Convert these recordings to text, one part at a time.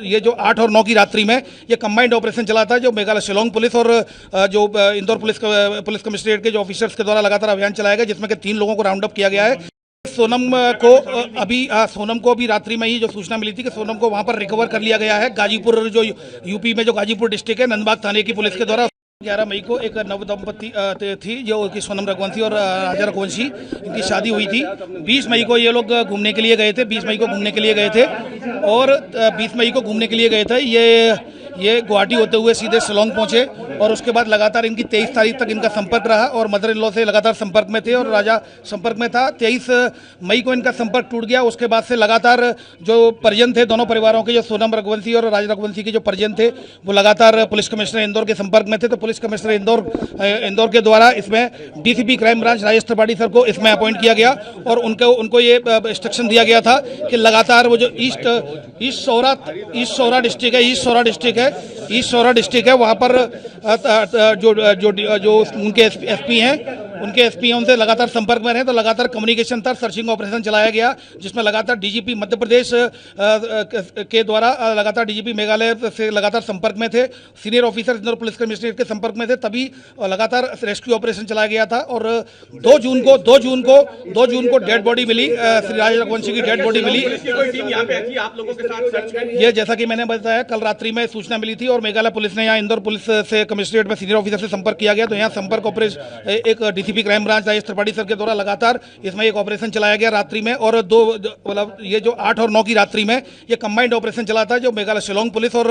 ये जो 8 और 9 की रात्रि में ये कंबाइंड ऑपरेशन चला था, जो मेघालय शिलोंग पुलिस और जो इंदौर पुलिस कमिश्नरेट के जो ऑफिसर्स के द्वारा लगातार अभियान चलाया गया, जिसमें कि 3 लोगों को राउंड अप किया गया है। सोनम को अभी रात्रि में ही जो सूचना मिली थी कि सोनम को वहां पर रिकवर कर लिया गया है। गाजीपुर, जो यूपी में जो गाजीपुर डिस्ट्रिक्ट है, नंदबाग थाने की पुलिस के द्वारा 11 मई को एक नव दंपति थी, जो कि सोनम रघुवंशी और राजा रघुवंशी, इनकी शादी हुई थी। 20 मई को ये लोग घूमने के लिए गए थे, 20 मई को घूमने के लिए गए थे और 20 मई को घूमने के लिए गए थे। ये गुवाहाटी होते हुए सीधे शिलोंग पहुंचे और उसके बाद लगातार इनकी 23 तारीख तक इनका संपर्क रहा और मदर इन लॉ से लगातार संपर्क में थे और राजा संपर्क में था। 23 मई को इनका संपर्क टूट गया। उसके बाद से लगातार जो परिजन थे दोनों परिवारों के, जो सोनम रघुवंशी और राजा रघुवंशी के जो परिजन थे, वो लगातार पुलिस कमिश्नर इंदौर के संपर्क में थे। तो पुलिस कमिश्नर इंदौर के द्वारा इसमें DCP crime branch Rajesh Tripathi sir को इसमें अपॉइंट किया गया और उनको ये इंस्ट्रक्शन दिया गया था कि लगातार वो जो ईस्ट सौरा डिस्ट्रिक्ट है वहाँ पर जो उनके एसपी हैं उनसे लगातार संपर्क में रहे। तो लगातार कम्युनिकेशन था, सर्चिंग ऑपरेशन चलाया गया, जिसमें लगातार डीजीपी मध्य प्रदेश के द्वारा लगातार डीजीपी मेघालय से लगातार संपर्क में थे, senior officer Indore police commissionerate के संपर्क में थे, तभी लगातार रेस्क्यू ऑपरेशन चलाया गया था। और 2 जून को डेड बॉडी मिली, श्री राजा रघुवंशी की डेड बॉडी मिली। ये जैसा कि मैंने बताया, कल रात्रि में सूचना मिली थी और मेघालय पुलिस ने यहाँ इंदौर पुलिस से कमिश्नरेट में सीनियर ऑफिसर से संपर्क किया गया। तो यहाँ संपर्क ऑपरेशन एक DCP crime branch Rajesh Tripathi sir के द्वारा लगातार इसमें एक ऑपरेशन चलाया गया रात्रि में। और मतलब ये जो 8 और 9 की रात्रि में ये कंबाइंड ऑपरेशन चला था, जो मेघालय शिलोंग पुलिस और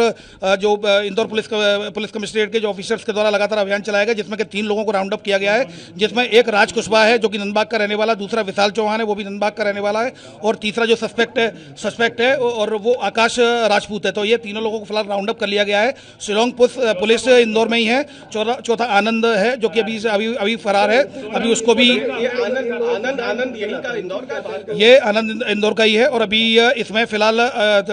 जो इंदौर पुलिस कमिश्नरेट के जो ऑफिसर्स के द्वारा लगातार अभियान चलाया गया, जिसमें कि 3 लोगों को राउंड अप किया गया है, जिसमें एक राज कुशवाहा है जो कि नंदबाग का रहने वाला, दूसरा विशाल चौहान है वो भी नंदबाग का रहने वाला है, और तीसरा जो सस्पेक्ट है और वो आकाश राजपूत है। तो ये तीनों लोगों को फिलहाल राउंड अप कर लिया गया है। शिलोंग पुलिस इंदौर में ही है। चौथा आनंद है जो कि अभी फरार है, अभी उसको भी आनंद यही का इंदौर का, ये आनंद इंदौर का ही है। और अभी इसमें फिलहाल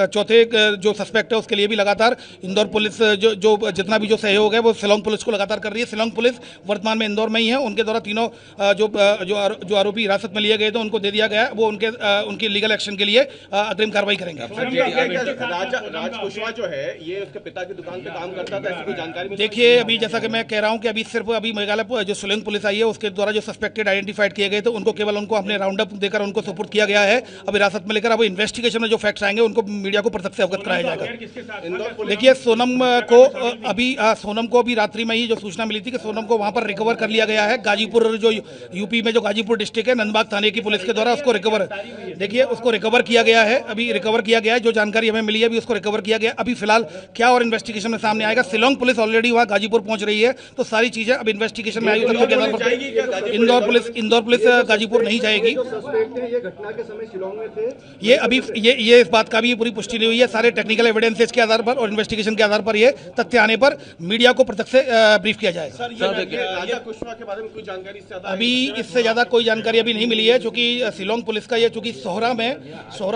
चौथे जो सस्पेक्ट है उसके लिए भी लगातार इंदौर पुलिस जो जितना भी जो सहयोग है वो शिलोंग पुलिस को लगातार कर रही है। शिलोंग पुलिस वर्तमान में इंदौर में ही है। उनके द्वारा तीनों जो आरोपी हिरासत में लिए गए थे उनको दे दिया गया, वो उनके लीगल एक्शन के लिए अग्रिम कार्रवाई करेंगे। राज कुशवाहा जो है ये उसके पिता की दुकान पे काम करता था, ऐसी कोई जानकारी? देखिए, अभी जैसा कि मैं कह रहा हूं कि अभी मेघालय जो शिलोंग पुलिस आई है उसके द्वारा जो सस्पेक्टेड आइडेंटिफाइड किए गए थे उनको केवल उनको हमने राउंड अप देकर उनको सुपुर्द किया गया है। अब हिरासत में लेकर अब इन्वेस्टिगेशन में जो फैक्ट्स आएंगे उनको मीडिया को प्रत्यक्ष से अवगत कराया जाएगा। देखिए, सोनम को अभी रात्रि में ही जो सूचना मिली थी कि सोनम को वहां पर रिकवर कर लिया गया है। गाजीपुर, जो यूपी में जो गाजीपुर डिस्ट्रिक्ट है, नंदबाग थाने की पुलिस के द्वारा उसको रिकवर किया गया है। अभी रिकवर किया गया है, जो जानकारी हमें मिली है अभी उसको रिकवर किया गया। अभी फिलहाल क्या और इन्वेस्टिगेशन में सामने आएगा। शिलोंग पुलिस ऑलरेडी वहां गाजीपुर पहुंच रही है, तो सारी चीजें अब इन्वेस्टिगेशन में आएगी। इंदौर पुलिस गाजीपुर नहीं जाएगी। ये इस बात का भी पूरी पुष्टि नहीं हुई है। सारे टेक्निकल एविडेंसेस के आधार पर और इन्वेस्टिगेशन के आधार पर ये तथ्य आने पर मीडिया को प्रत्यक्ष से ब्रीफ किया जाएगा। राजा कुशवाहा के बारे में कोई जानकारी अभी इससे ज्यादा कोई जानकारी अभी नहीं मिली है, क्योंकि शिलोंग पुलिस का ये चूंकि सोहरा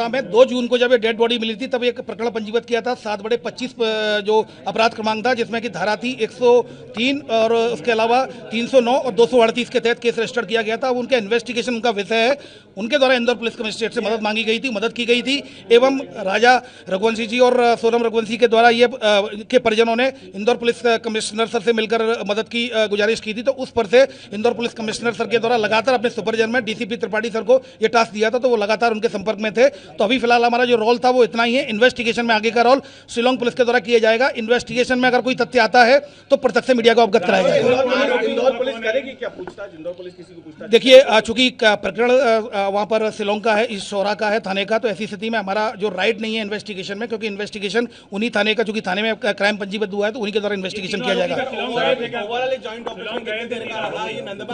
में 2 जून को जब ये डेड बॉडी मिली थी तब एक प्रकरण पंजीबद्ध किया था 7/25 जो अपराध क्रमांक था, जिसमें कि धारा थी 103 और उसके अलावा 309 और 238 के तहत केस रजिस्टर किया गया था। अब उनका इन्वेस्टिगेशन उनका विषय है। उनके द्वारा इंदौर पुलिस कमिश्नरेट से मदद मांगी गई थी, मदद की गई थी, एवं राजा रघुवंशी जी और सोनम रघुवंशी के द्वारा ये के परिजनों ने इंदौर पुलिस कमिश्नर सर से मिलकर मदद की गुजारिश की थी। तो उस पर से इंदौर पुलिस कमिश्नर सर के द्वारा लगातार अपने सुपरविजन में डीसीपी त्रिपाठी सर को ये टास्क दिया था, तो वो लगातार उनके संपर्क में थे। तो अभी फिलहाल हमारा जो रोल था वो इतना ही है। इन्वेस्टिगेशन में आगे का रोल शिलोंग पुलिस के द्वारा किया जाएगा। इन्वेस्टिगेशन में अगर कोई तथ्य आता है तो प्रत्यक्ष से मीडिया को अवगत कराया जाएगा। इंदौर पुलिस करेगी क्या पूछताछ? इंदौर पुलिस किसी को पूछताछ? देखिए, चूंकि प्रकरण वहां पर शिलोंग का है, इस शोरा का है, थाने का, तो ऐसी स्थिति में हमारा जो राइट नहीं है इन्वेस्टिगेशन में, क्योंकि इन्वेस्टिगेशन उन्हीं थाने का, चूंकि थाने में क्राइम पंजीबद्ध हुआ है तो उन्हीं के द्वारा इन्वेस्टिगेशन किया जाएगा।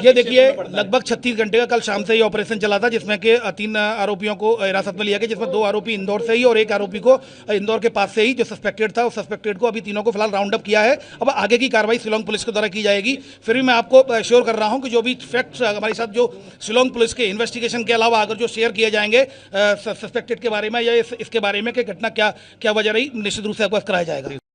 ये देखिए, लगभग 36 घंटे का कल शाम से ये ऑपरेशन चला था, जिसमें के 3 आरोपियों को हिरासत में लिया गया, जिसमें 2 आरोपी इंदौर से ही और 1 आरोपी को इंदौर के पास से ही जो सस्पेक्टेड था, उस सस्पेक्टेड को अभी तीनों को फिलहाल राउंड अप किया है। अब आगे की कार्रवाई शिलोंग पुलिस के द्वारा की जाएगी। फिर भी मैं आपको श्योर कर रहा हूं कि जो भी फैक्ट्स हमारे साथ जो शिलोंग पुलिस के इन्वेस्टिगेशन के अलावा अगर जो शेयर किए जाएंगे सस्पेक्टेड के बारे में या इसके बारे में कि घटना क्या वजह रही, निश्चित रूप से आपको कराया जाएगा।